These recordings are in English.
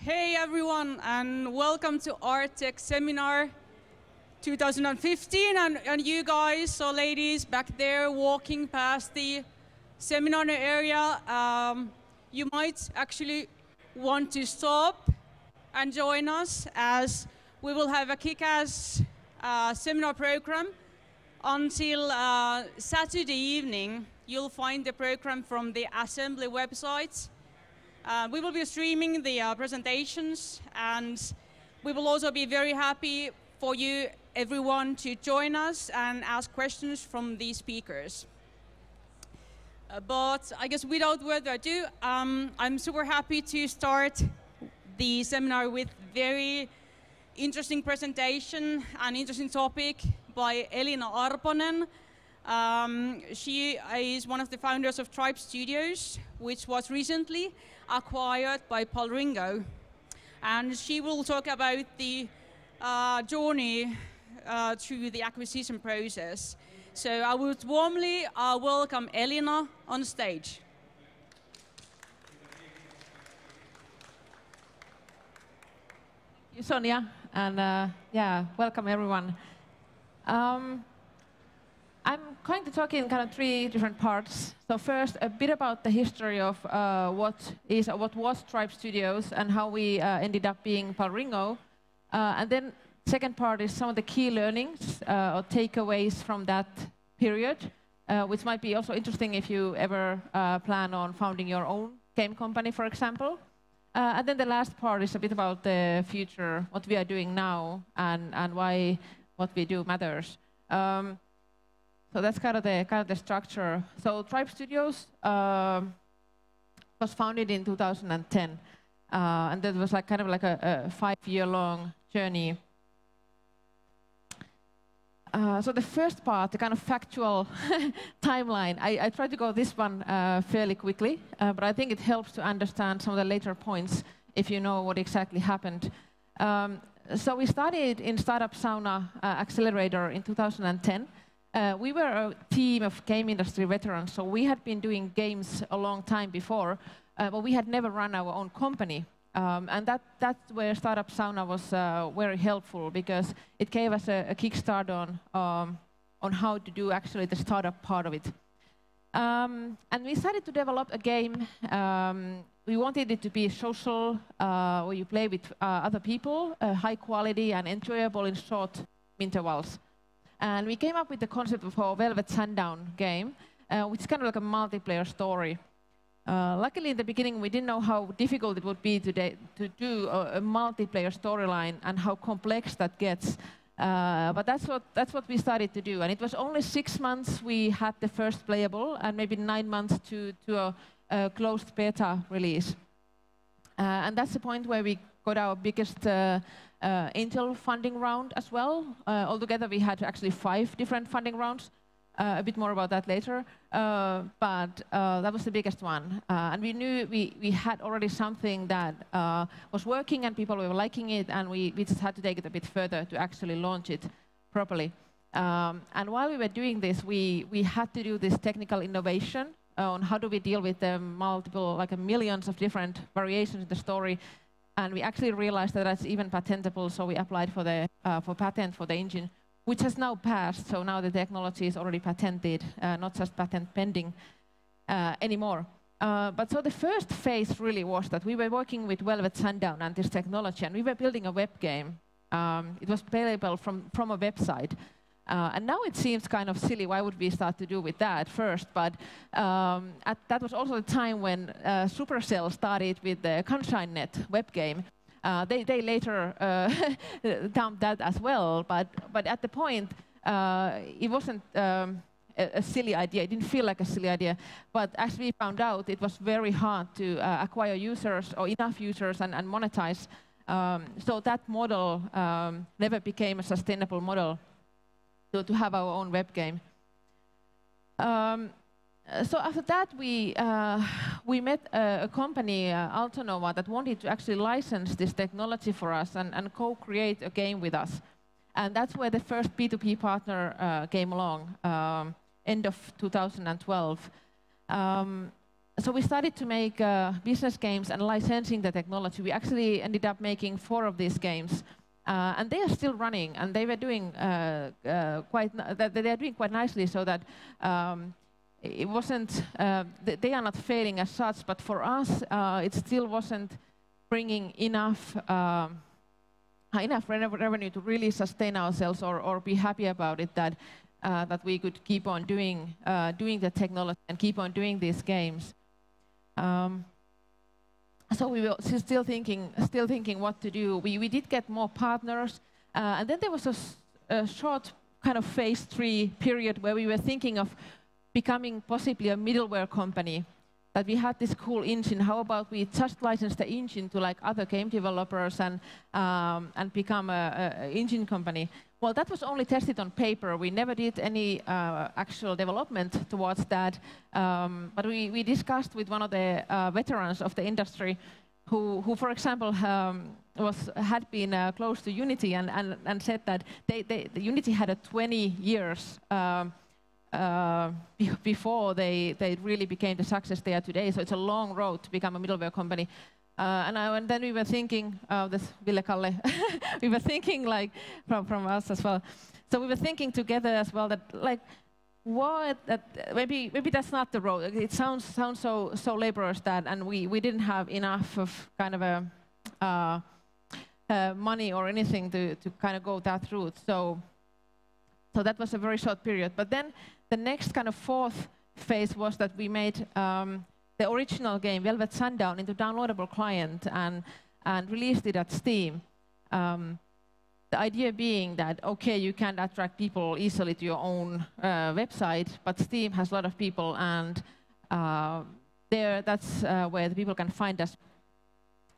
Hey everyone, and welcome to ARTtech Seminar 2015. And you guys or ladies back there walking past the seminar area, you might actually want to stop and join us, as we will have a kick-ass seminar program until Saturday evening. You'll find the program from the Assembly website. We will be streaming the presentations, and we will also be very happy for you, everyone, to join us and ask questions from the speakers. But I guess without further ado, I'm super happy to start the seminar with very interesting presentation and interesting topic by Elina Arponen. She is one of the founders of Tribe Studios, which was recently acquired by Palringo. And she will talk about the journey through the acquisition process. So I would warmly welcome Elina on stage. Thank you, Sonia, and yeah, welcome everyone. I'm going to talk in kind of three different parts. So first, a bit about the history of what was Tribe Studios and how we ended up being Palringo. And then second part is some of the key learnings or takeaways from that period, which might be also interesting if you ever plan on founding your own game company, for example. And then the last part is a bit about the future, what we are doing now, and why what we do matters. So that's kind of the structure. So Tribe Studios was founded in 2010, and that was like kind of like a 5-year-long journey. So the first part, the kind of factual timeline, I tried to go this one fairly quickly, but I think it helps to understand some of the later points if you know what exactly happened. So we started in Startup Sauna Accelerator in 2010. We were a team of game industry veterans, so we had been doing games a long time before, but we had never run our own company. And that's where Startup Sauna was very helpful, because it gave us a kickstart on how to do actually the startup part of it. And we started to develop a game. We wanted it to be social, where you play with other people, high quality and enjoyable in short intervals. And we came up with the concept of our Velvet Sundown game, which is kind of like a multiplayer story. Luckily, in the beginning, we didn't know how difficult it would be today to do a multiplayer storyline and how complex that gets. But that's what we started to do. And it was only 6 months we had the first playable, and maybe 9 months to a closed beta release. And that's the point where we got our biggest angel funding round as well. Altogether, we had actually 5 different funding rounds. A bit more about that later. But that was the biggest one. And we knew we had already something that was working and people were liking it, and we just had to take it a bit further to actually launch it properly. And while we were doing this, we had to do this technical innovation on how do we deal with the multiple, like millions of different variations in the story. And we actually realized that that's even patentable, so we applied for patent for the engine, which has now passed. So now the technology is already patented, not just patent pending anymore. But so the first phase really was that we were working with Velvet Sundown and this technology, and we were building a web game. It was playable from a website. And now it seems kind of silly, why would we start to do with that first? But that was also the time when Supercell started with the ConscineNet web game. They later dumped that as well, but at the point, it wasn't a silly idea. It didn't feel like a silly idea. But as we found out, it was very hard to acquire users or enough users and monetize. So that model never became a sustainable model to have our own web game. So after that, we met a company, Altonova, that wanted to actually license this technology for us and co-create a game with us. And that's where the first P2P partner came along, end of 2012. so we started to make business games and licensing the technology. We actually ended up making 4 of these games. And they are still running, and they were doing they are doing quite nicely, so that it wasn't, they are not failing as such, but for us, it still wasn't bringing enough revenue to really sustain ourselves or be happy about it, that we could keep on doing the technology and keep on doing these games. So we were still thinking what to do. We did get more partners, and then there was a short kind of phase 3 period where we were thinking of becoming possibly a middleware company. That we had this cool engine. How about we just license the engine to like other game developers and become a engine company? Well, that was only tested on paper. We never did any actual development towards that. But we discussed with one of the veterans of the industry, who for example, had been close to Unity and said that the Unity had a 20 years before they really became the success they are today. So it's a long road to become a middleware company. And then we were thinking, this Ville-Kalle, we were thinking like from us as well. So we were thinking together as well that like, maybe that's not the road. It sounds so laborious that, and we didn't have enough of kind of a money or anything to kind of go that route. So that was a very short period. But then the next kind of 4th phase was that we made the original game, Velvet Sundown, into downloadable client and released it at Steam. The idea being that, okay, you can't attract people easily to your own website, but Steam has a lot of people, and that's where the people can find us.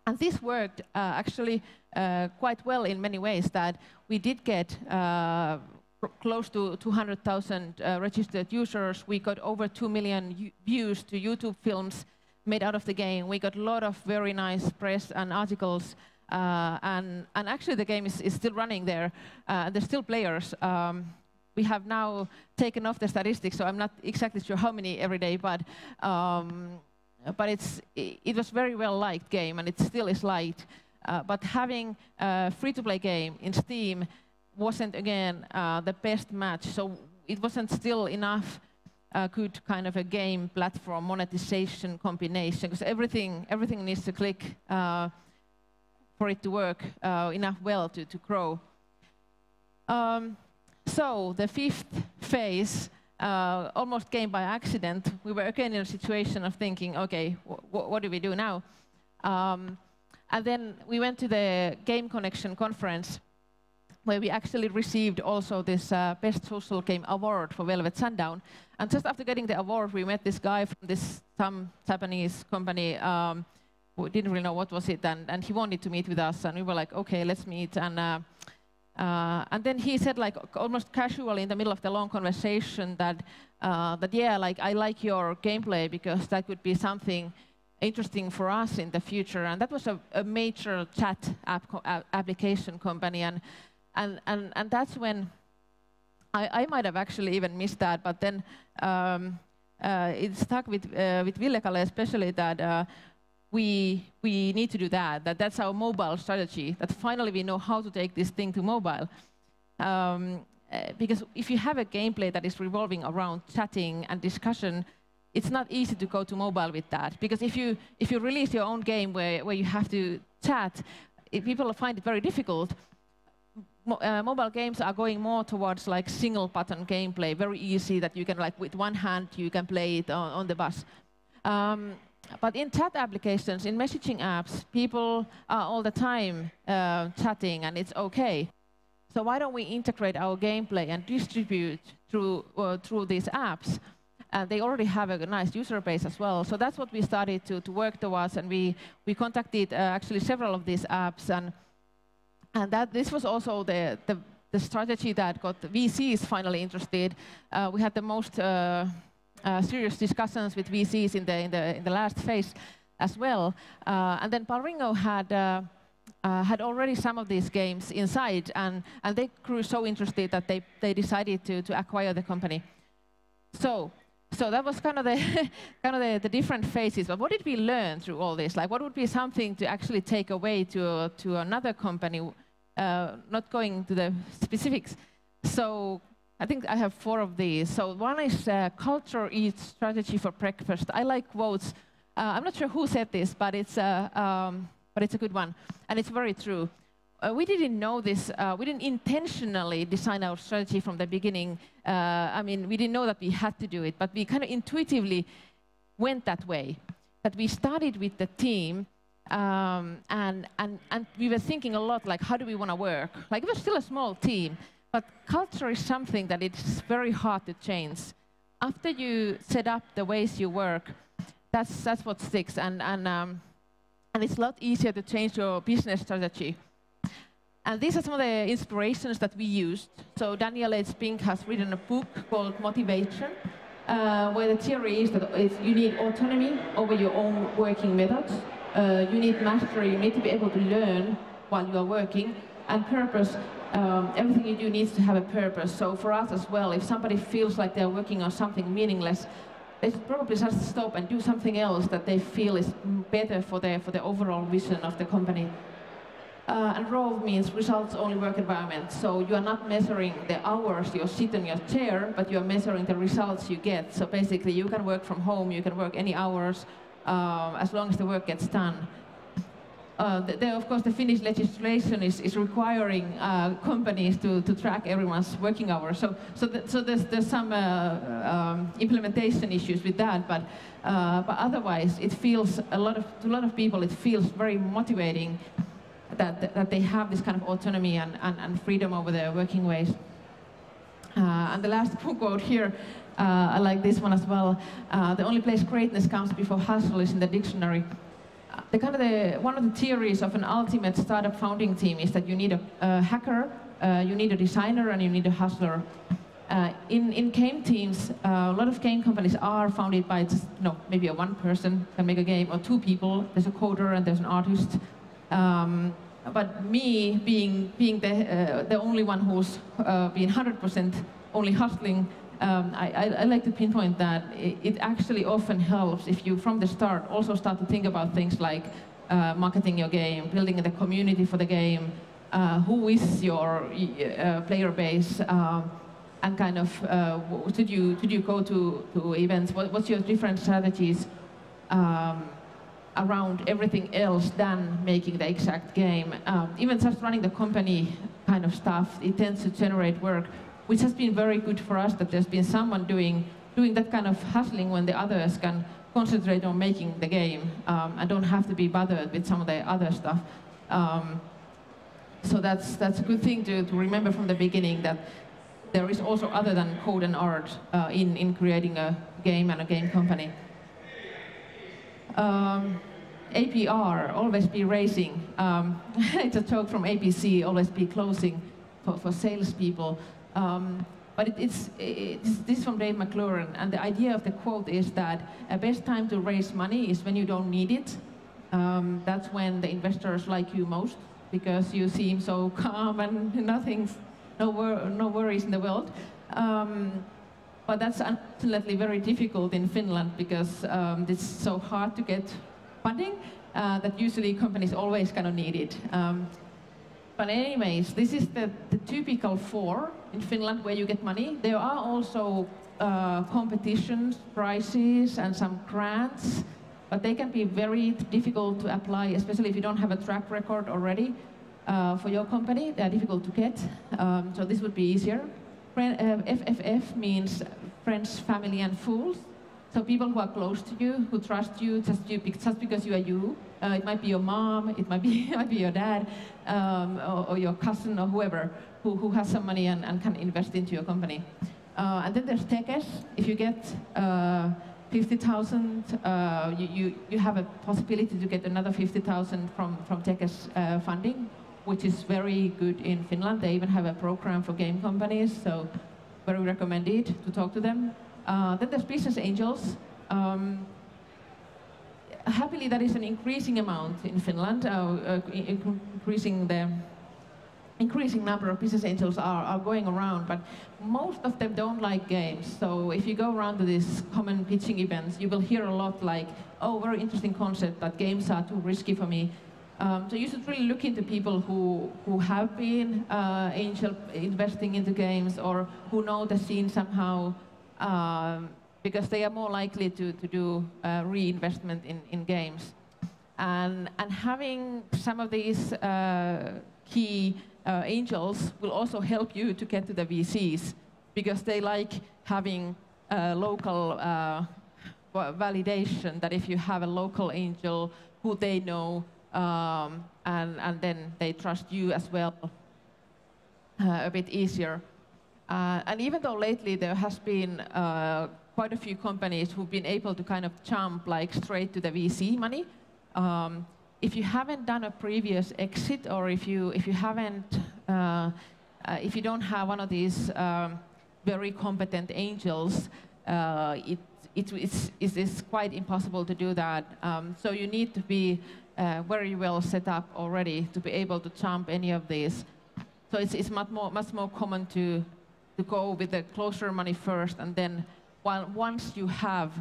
And this worked actually quite well in many ways, that we did get close to 200,000 registered users. We got over 2 million views to YouTube films made out of the game. We got a lot of very nice press and articles. And actually the game is still running there. There's still players. We have now taken off the statistics, so I'm not exactly sure how many every day, but it was very well liked game, and it still is liked. But having a free-to-play game in Steam wasn't, again, the best match. So it wasn't still enough good kind of a game platform monetization combination, because everything needs to click for it to work enough well to grow. So the 5th phase almost came by accident. We were again in a situation of thinking, okay, what do we do now? And then we went to the Game Connection conference, where we actually received also this Best Social Game Award for Velvet Sundown. And just after getting the award, we met this guy from some Japanese company who didn't really know what was it, and he wanted to meet with us, and we were like, okay, let's meet. And then he said, like almost casually in the middle of the long conversation, that yeah, like I like your gameplay because that could be something interesting for us in the future. And that was a major chat application company, and that's when I might have actually even missed that, but then it stuck with Ville-Kalle especially, that we need to do that. That's our mobile strategy, that finally we know how to take this thing to mobile. Because if you have a gameplay that is revolving around chatting and discussion, it's not easy to go to mobile with that. Because if you release your own game where you have to chat, people find it very difficult. Mobile games are going more towards like single button gameplay, very easy, that you can, like with one hand you can play it on the bus. But in chat applications, in messaging apps, people are all the time chatting, and it's okay. So why don't we integrate our gameplay and distribute through these apps? And they already have a nice user base as well. So that's what we started to work towards, and we contacted actually several of these apps, and this was also the strategy that got the VCs finally interested. We had the most serious discussions with VCs in the last phase as well. And then Palringo had already some of these games inside, and they grew so interested that they decided to acquire the company. So So that was kind of the the different phases. But what did we learn through all this? Like, what would be something to actually take away to another company? Not going to the specifics. So I think I have 4 of these. So one is culture eats strategy for breakfast. I like quotes. I'm not sure who said this, but it's a good one, and it's very true. We didn't know this. We didn't intentionally design our strategy from the beginning. I mean, we didn't know that we had to do it, but we kind of intuitively went that way. That we started with the team, and we were thinking a lot, like, how do we want to work? Like, it was still a small team, but culture is something that it's very hard to change. After you set up the ways you work, that's what sticks, and it's a lot easier to change your business strategy. And these are some of the inspirations that we used. So Daniel H. Pink has written a book called Motivation, where the theory is that you need autonomy over your own working methods. You need mastery, you need to be able to learn while you are working. And purpose, everything you do needs to have a purpose. So for us as well, if somebody feels like they're working on something meaningless, they should probably just stop and do something else that they feel is better for the overall vision of the company. And ROVE means results-only work environment. So you are not measuring the hours you sit in your chair, but you are measuring the results you get. So basically, you can work from home, you can work any hours, as long as the work gets done. Of course, the Finnish legislation is requiring companies to track everyone's working hours. So there's some implementation issues with that, but otherwise, it feels to a lot of people, it feels very motivating that they have this kind of autonomy and freedom over their working ways. And the last quote here, I like this one as well. The only place greatness comes before hustle is in the dictionary. One of the theories of an ultimate startup founding team is that you need a hacker, you need a designer, and you need a hustler. In game teams, a lot of game companies are founded by just, maybe one person can make a game, or 2 people. There's a coder and there's an artist. But me being the only one who's been 100% only hustling, I like to pinpoint that it actually often helps if you, from the start, also start to think about things like marketing your game, building the community for the game, who is your player base, and kind of should you go to events? What's your different strategies around everything else than making the exact game? Even just running the company kind of stuff, it tends to generate work, which has been very good for us, that there's been someone doing that kind of hustling when the others can concentrate on making the game and don't have to be bothered with some of the other stuff. So that's a good thing to remember from the beginning, that there is also other than code and art in creating a game and a game company. APR, always be racing. It's a joke from ABC, always be closing for salespeople. But this is from Dave McLaurin, and the idea of the quote is that the best time to raise money is when you don't need it. That's when the investors like you most, because you seem so calm and no worries in the world. But that's unfortunately very difficult in Finland, because it's so hard to get funding that usually companies always kind of need it. But anyways, this is the typical 4 in Finland where you get money. There are also competitions, prizes, and some grants, but they can be very difficult to apply, especially if you don't have a track record already for your company. They are difficult to get, so this would be easier. FFF means friends, family, and fools. So people who are close to you, who trust you just because you are you. It might be your mom, it might be your dad, or your cousin, or whoever who has some money and can invest into your company. And then there's Tekes. If you get 50,000, you have a possibility to get another 50,000 from Tekes funding, which is very good in Finland. They even have a program for game companies, so very recommended to talk to them. Then there's business angels. Happily, that is an increasing amount in Finland, increasing the increasing number of business angels are going around, but most of them don't like games. So if you go around to these common pitching events, you will hear a lot like, oh, very interesting concept, but games are too risky for me. So you should really look into people who have been angel investing into games or who know the scene somehow, because they are more likely to do reinvestment in games. And having some of these key angels will also help you to get to the VCs, because they like having local validation that if you have a local angel who they know, and then they trust you as well, a bit easier. And even though lately there has been quite a few companies who've been able to kind of jump like straight to the VC money, if you haven't done a previous exit, or if you don't have one of these very competent angels, it's quite impossible to do that. So you need to be very well set up already to be able to jump any of these. So it's much more common to go with the closer money first, and then once you have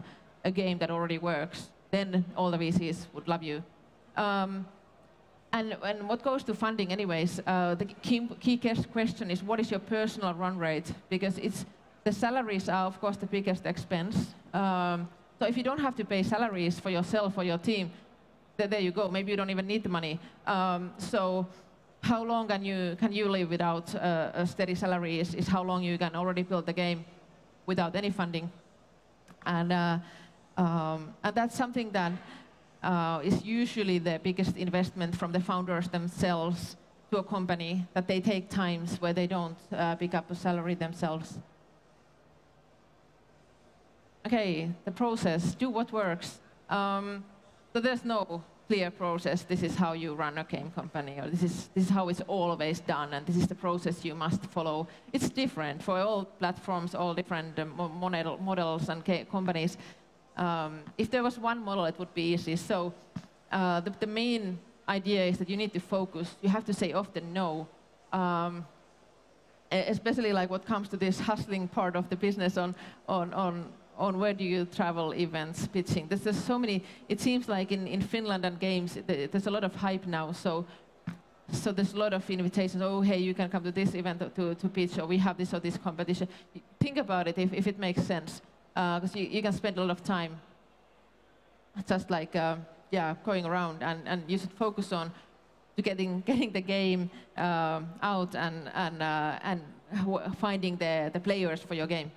a game that already works, then all the VCs would love you. And what goes to funding anyways, the key question is, what is your personal run rate? Because the salaries are, of course, the biggest expense. So if you don't have to pay salaries for yourself or your team, there you go. Maybe you don't even need the money. So how long can you live without a steady salary is how long you can already build the game without any funding. And that's something that is usually the biggest investment from the founders themselves to a company, that they take times where they don't pick up a salary themselves. Okay, the process, do what works. So there's no clear process. This is how you run a game company, or this is how it's always done, and this is the process you must follow. It's different for all platforms, all different models and companies. If there was one model, it would be easy. So the main idea is that you need to focus. You have to say often no. Especially like what comes to this hustling part of the business on where do you travel, events, pitching. There's so many. It seems like in Finland and games, there's a lot of hype now. So there's a lot of invitations. Oh, hey, you can come to this event to pitch, or we have this or this competition. Think about it if it makes sense, because you can spend a lot of time just like going around, and you should focus on to getting the game out and finding the players for your game.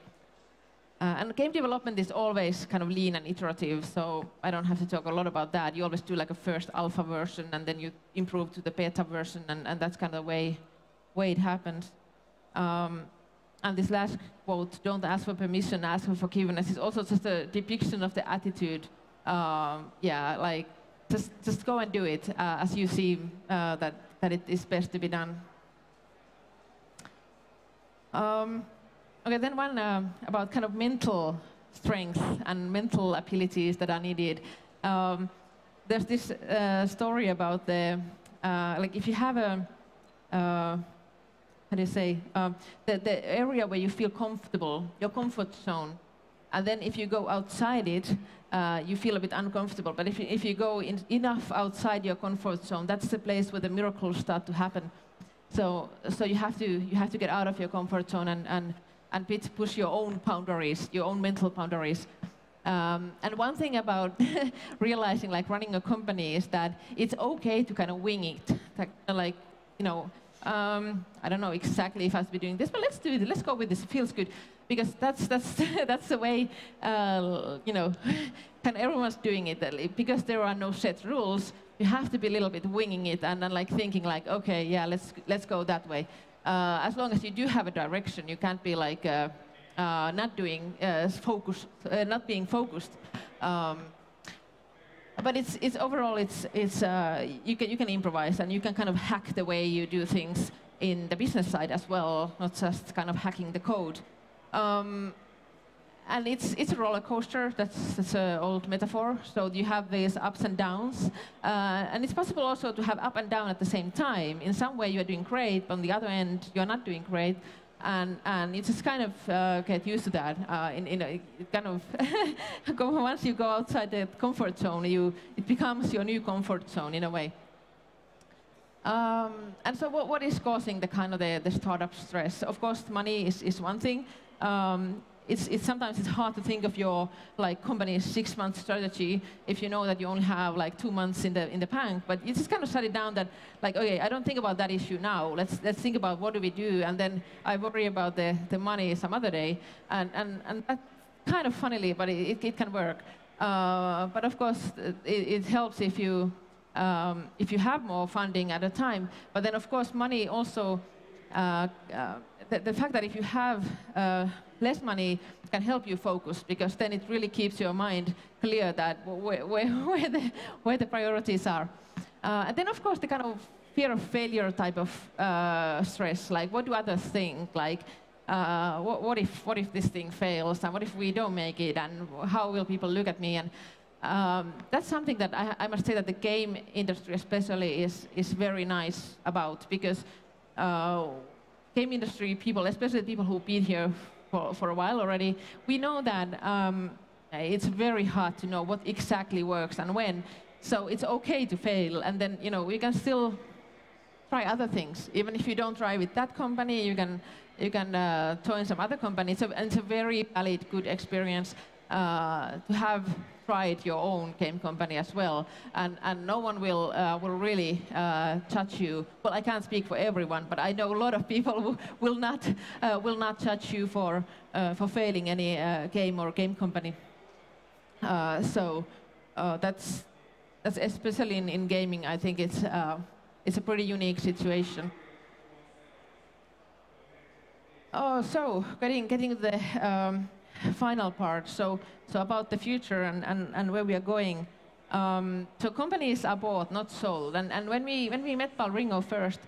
And game development is always kind of lean and iterative, so I don't have to talk a lot about that. You always do like a first alpha version, and then you improve to the beta version, and that's kind of the way it happens. And this last quote, "Don't ask for permission, ask for forgiveness," is also just a depiction of the attitude. Like just go and do it as you see that it is best to be done. Okay, then one about kind of mental strength and mental abilities that are needed. There's this story about like if you have how do you say, the area where you feel comfortable, your comfort zone, and then if you go outside it, you feel a bit uncomfortable. But if you go enough outside your comfort zone, that's the place where the miracles start to happen. So you have to get out of your comfort zone and push your own boundaries, your own mental boundaries. And one thing about realizing, like running a company, is that it's okay to kind of wing it. Like, you know, I don't know exactly if I should be doing this, but let's do it. Let's go with this. It feels good, because that's that's the way, you know, kind of everyone's doing it. Because there are no set rules, you have to be a little bit winging it and then like thinking like, okay, yeah, let's go that way. As long as you do have a direction, you can't be like not doing focus, not being focused. But it's overall you can improvise, and you can kind of hack the way you do things in the business side as well, not just kind of hacking the code. and it's a roller coaster. That's an old metaphor. So you have these ups and downs, and it's possible also to have up and down at the same time. In some way, you are doing great, but on the other end, you're not doing great, and you just kind of get used to that. It kind of once you go outside the comfort zone, it becomes your new comfort zone in a way. And so what is causing the kind of the startup stress? Of course, money is one thing. Sometimes it's hard to think of your company's 6-month strategy if you know that you only have 2 months in the bank. But you just kind of shut it down that okay, I don't think about that issue now. Let's think about what do we do, and then I worry about the money some other day. And that's kind of funnily, but it can work. But of course, it helps if you have more funding at a time. But then of course, money also. The fact that if you have less money can help you focus, because then it really keeps your mind clear that where the priorities are. And then, of course, the kind of fear of failure type of stress, like what do others think? Like, what if this thing fails? And what if we don't make it? And how will people look at me? And that's something that I must say that the game industry especially is very nice about, because game industry people, especially people who've been here for a while already, we know that it's very hard to know what exactly works and when. So it's okay to fail, and then you can still try other things. Even if you don't try with that company, you can join some other company. And it's a very valid, good experience to have tried your own game company as well, and no one will really judge you. Well, I can't speak for everyone, but I know a lot of people who will not judge you for failing any game or game company. So that's especially in gaming. I think it's a pretty unique situation. Oh, so getting to the final part. So about the future and where we are going. So companies are bought, not sold. And when we met Palringo first,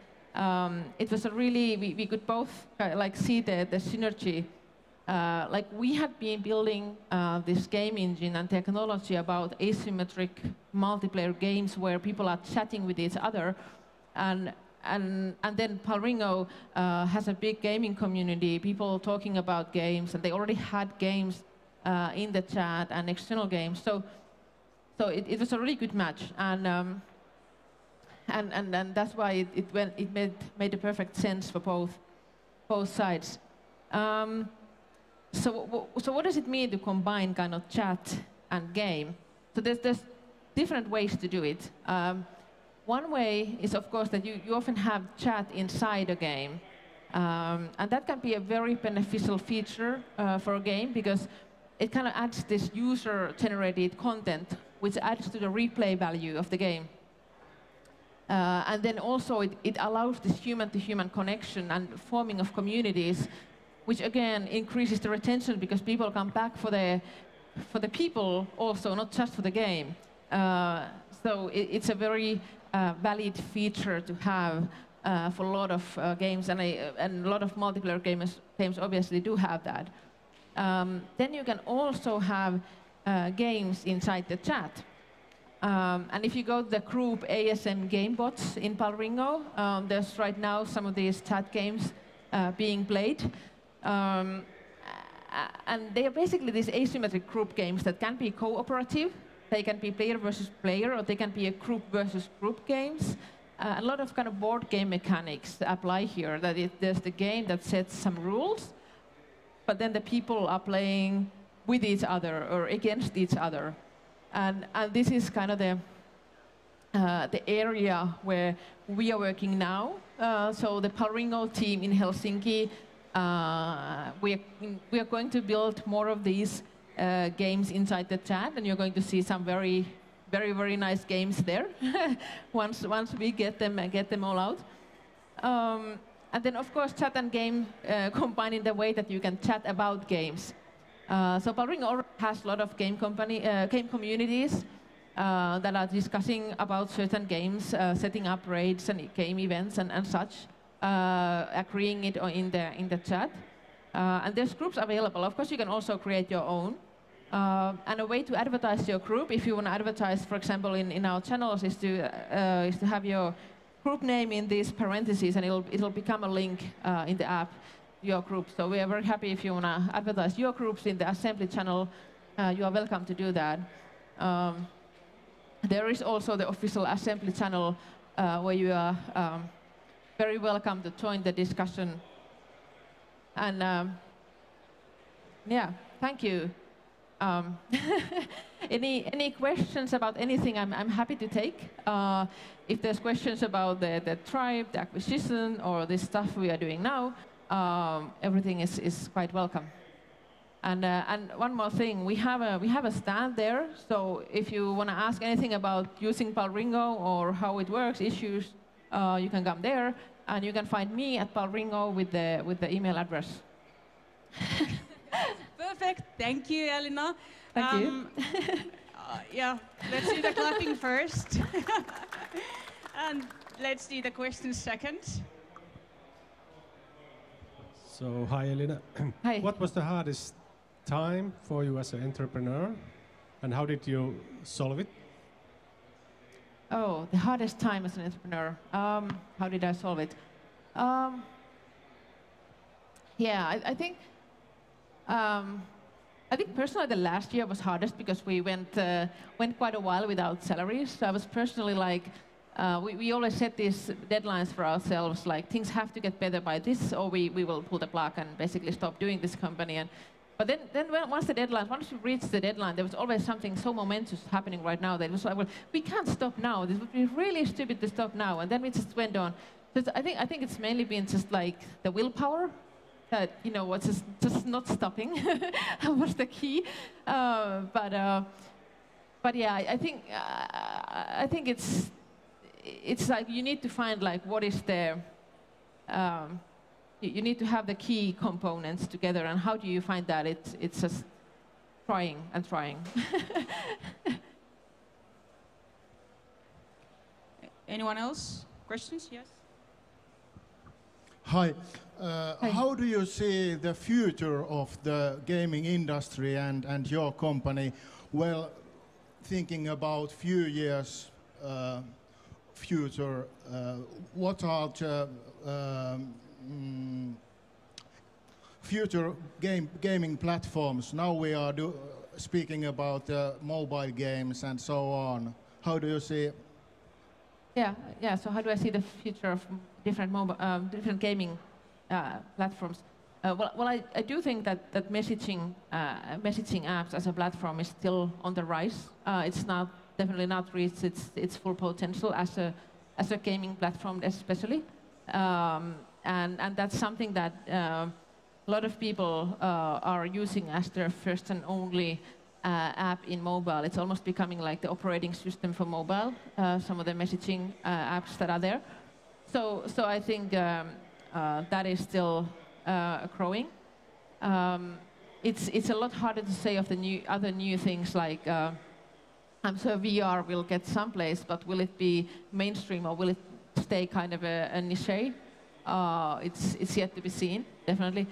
it was a really we could both see the synergy. We had been building this game engine and technology about asymmetric multiplayer games where people are chatting with each other, and then Palringo has a big gaming community, people talking about games, and they already had games in the chat and external games. So it was a really good match, and that's why it made the perfect sense for both sides. So what does it mean to combine kind of chat and game? So there's different ways to do it. One way is, of course, that you often have chat inside a game. And that can be a very beneficial feature for a game, because it kind of adds this user-generated content, which adds to the replay value of the game. And then also it allows this human-to-human connection and forming of communities, which again increases the retention, because people come back for the people also, not just for the game. So it's a very valid feature to have for a lot of games, and a lot of multiplayer games obviously do have that. Then you can also have games inside the chat. And if you go to the group ASM Gamebots in Palringo, there's right now some of these chat games being played. And they are basically these asymmetric group games that can be cooperative. They can be player versus player, or they can be a group versus group games. A lot of kind of board game mechanics apply here. That there's the game that sets some rules, but then the people are playing with each other or against each other. And this is kind of the area where we are working now. So the Palringo team in Helsinki, we are going to build more of these games inside the chat, and you're going to see some very, very, very nice games there once we get them all out. And then, of course, chat and game combine in the way that you can chat about games. So Palringo already has a lot of game communities that are discussing about certain games, setting up raids and game events and such, agreeing it in the chat. And there's groups available. Of course, you can also create your own. And a way to advertise your group, if you want to advertise, for example, in our channels, is to have your group name in these parentheses, and it'll become a link in the app, your group. So we are very happy if you want to advertise your groups in the Assembly channel. You are welcome to do that. There is also the official Assembly channel where you are very welcome to join the discussion. And yeah, thank you. Any questions about anything, I'm happy to take. If there's questions about the tribe, the acquisition, or the stuff we are doing now, everything is quite welcome. And one more thing, we have a stand there, so if you want to ask anything about using Palringo or how it works, issues, you can come there, and you can find me at Palringo with the email address. Perfect. Thank you, Elina. Thank you. Yeah, let's do the clapping first. And let's do the questions second. So, hi, Elina. Hi. What was the hardest time for you as an entrepreneur, and how did you solve it? Oh, the hardest time as an entrepreneur. How did I solve it? Yeah, I think personally the last year was hardest because we went quite a while without salaries. So I was personally like, we always set these deadlines for ourselves, like things have to get better by this, or we will pull the plug and basically stop doing this company. But then once we reached the deadline, there was always something so momentous happening right now that it was like, well, we can't stop now. This would be really stupid to stop now. And then we just went on. So I think it's mainly been just like the willpower. That, you know, what's just not stopping was the key. But yeah, I think it's like you need to find like what is the you need to have the key components together, and how do you find that? It's just trying and trying. Anyone else? Questions? Yes. Hi. How do you see the future of the gaming industry and your company? Well, thinking about few years future, what are the future gaming platforms? Now we are speaking about mobile games and so on. How do you see? Yeah. So how do I see the future of different gaming platforms? Well, I do think that messaging apps as a platform is still on the rise. It's definitely not reached its full potential as a gaming platform, especially. And that's something that a lot of people are using as their first and only app in mobile. It's almost becoming like the operating system for mobile, some of the messaging apps that are there. So I think that is still growing. It's a lot harder to say of the other new things like I'm sure VR will get someplace, but will it be mainstream or will it stay kind of a niche? It's yet to be seen, definitely.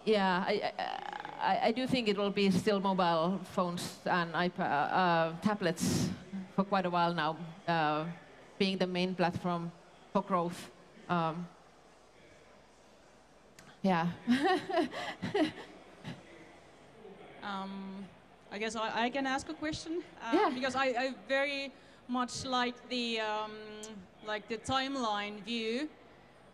Yeah, I do think it will be still mobile phones and tablets for quite a while now, being the main platform for growth. Yeah. I guess I can ask a question, yeah. Because I very much like the timeline view,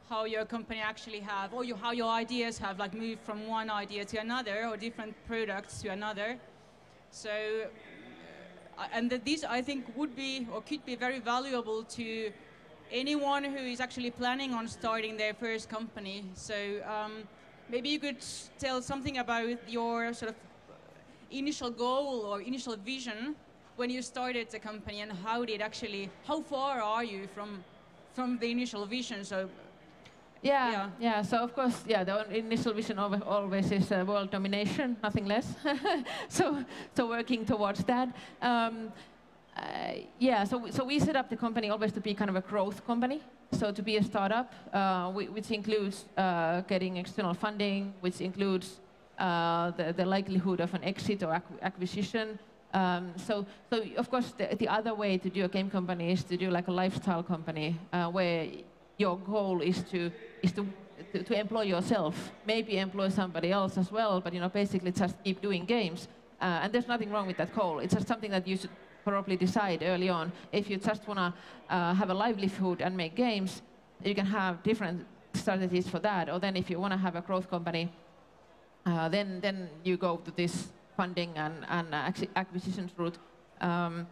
how your company actually have, or how your ideas have like moved from one idea to another, or different products to another. So, and that these I think would be or could be very valuable to anyone who is actually planning on starting their first company. So maybe you could tell something about your sort of initial goal or initial vision when you started the company, and how far are you from the initial vision? So yeah. So of course, the initial vision always is world domination, nothing less. so working towards that. So we set up the company always to be kind of a growth company. So to be a startup, which includes getting external funding, which includes the likelihood of an exit or acquisition. So of course, the other way to do a game company is to do like a lifestyle company, where your goal is to employ yourself, maybe employ somebody else as well, but basically just keep doing games. And there's nothing wrong with that goal. It's just something that you should probably decide early on. If you just want to have a livelihood and make games, you can have different strategies for that. Or then if you want to have a growth company, then you go to this funding and acquisitions route. And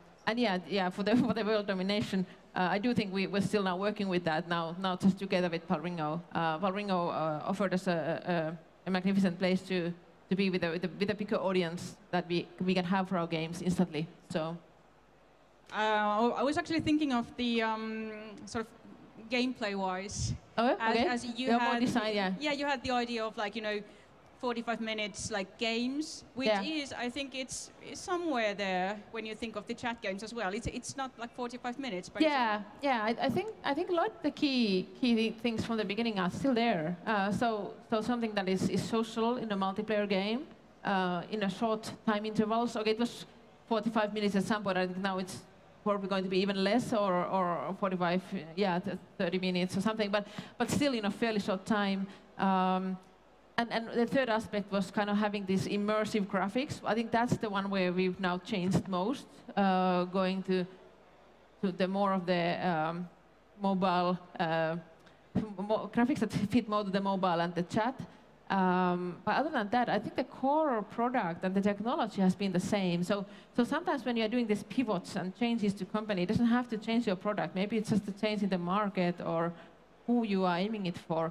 for the world domination, I do think we're still now working with that now just together with Palringo. Palringo offered us a magnificent place to be with a bigger audience that we can have for our games instantly. So. I was actually thinking of the sort of gameplay-wise. Oh, okay. As you had more design, yeah, you had the idea of 45 minutes like games, which is, I think it's somewhere there when you think of the chat games as well. It's not like 45 minutes, but I think a lot of the key things from the beginning are still there. So something that is social in a multiplayer game, in a short time intervals. Okay, it was 45 minutes at some point. I think now it's probably going to be even less, or 45, 30 minutes or something. But still in a fairly short time. And the third aspect was kind of having these immersive graphics. I think that's the one where we've now changed most, going to the more of the mobile graphics that fit more to the mobile and the chat. But other than that, I think the core product and the technology has been the same. So sometimes when you're doing these pivots and changes to company, it doesn't have to change your product. Maybe it's just a change in the market or who you are aiming it for.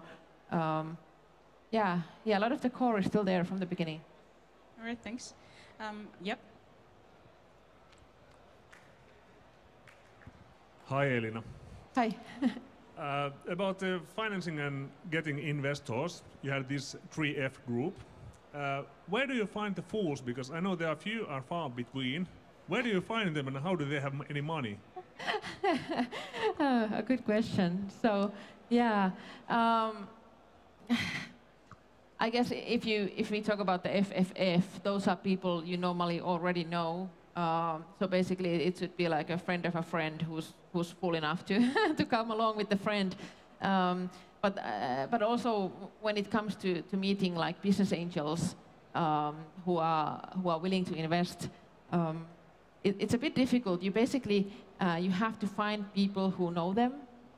A lot of the core is still there from the beginning. All right, thanks. Yep. Hi, Elina. Hi. About the financing and getting investors, you had this 3F group. Where do you find the fools? Because I know there are few are far between. Where do you find them and how do they have any money? A good question. So, I guess if we talk about the FFF, those are people you normally already know. So basically, it should be like a friend of a friend who's fool enough to to come along with the friend. But also when it comes to meeting like business angels who are willing to invest, it's a bit difficult. You basically you have to find people who know them.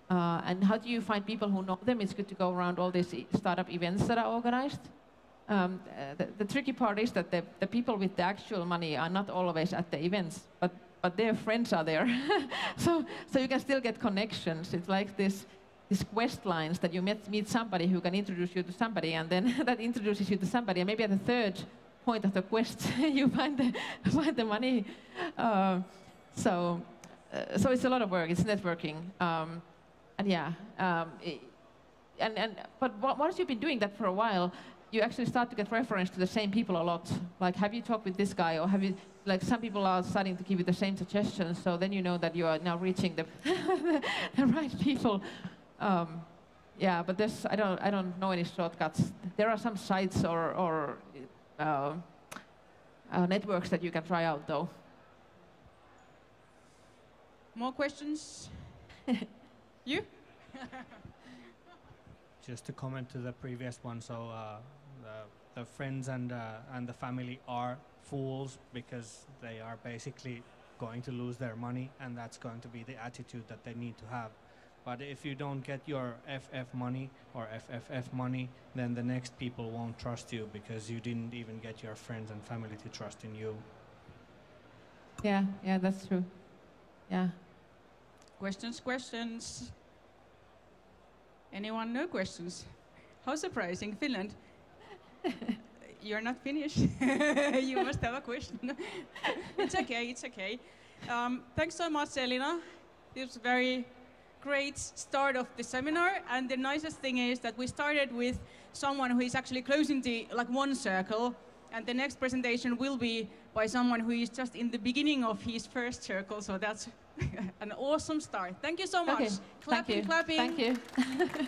And how do you find people who know them? It's good to go around all these startup events that are organized. The tricky part is that the people with the actual money are not always at the events, but their friends are there. so you can still get connections. It's like these quest lines that you meet somebody who can introduce you to somebody, and then that introduces you to somebody, and maybe at the third point of the quest you find the money. So it's a lot of work. It's networking. But once you've been doing that for a while, you actually start to get reference to the same people a lot. Like, have you talked with this guy, or have you, like, some people are starting to give you the same suggestions, so then you know that you are now reaching the the right people. But I don't know any shortcuts. There are some sites or networks that you can try out, though. More questions? You? Just to comment to the previous one, so the friends and the family are fools because they are basically going to lose their money, and that's going to be the attitude that they need to have. But if you don't get your FF money or FFF money, then the next people won't trust you because you didn't even get your friends and family to trust in you. Yeah, that's true. Yeah. Questions? Anyone? No questions? How surprising, Finland. You're not finished. You must have a question. It's okay. Thanks so much, Elina. It was a very great start of the seminar, and the nicest thing is that we started with someone who is actually closing the one circle, and the next presentation will be by someone who is just in the beginning of his first circle, so that's an awesome start. Thank you so much. Okay. Clapping, Thank you. clapping. Thank you.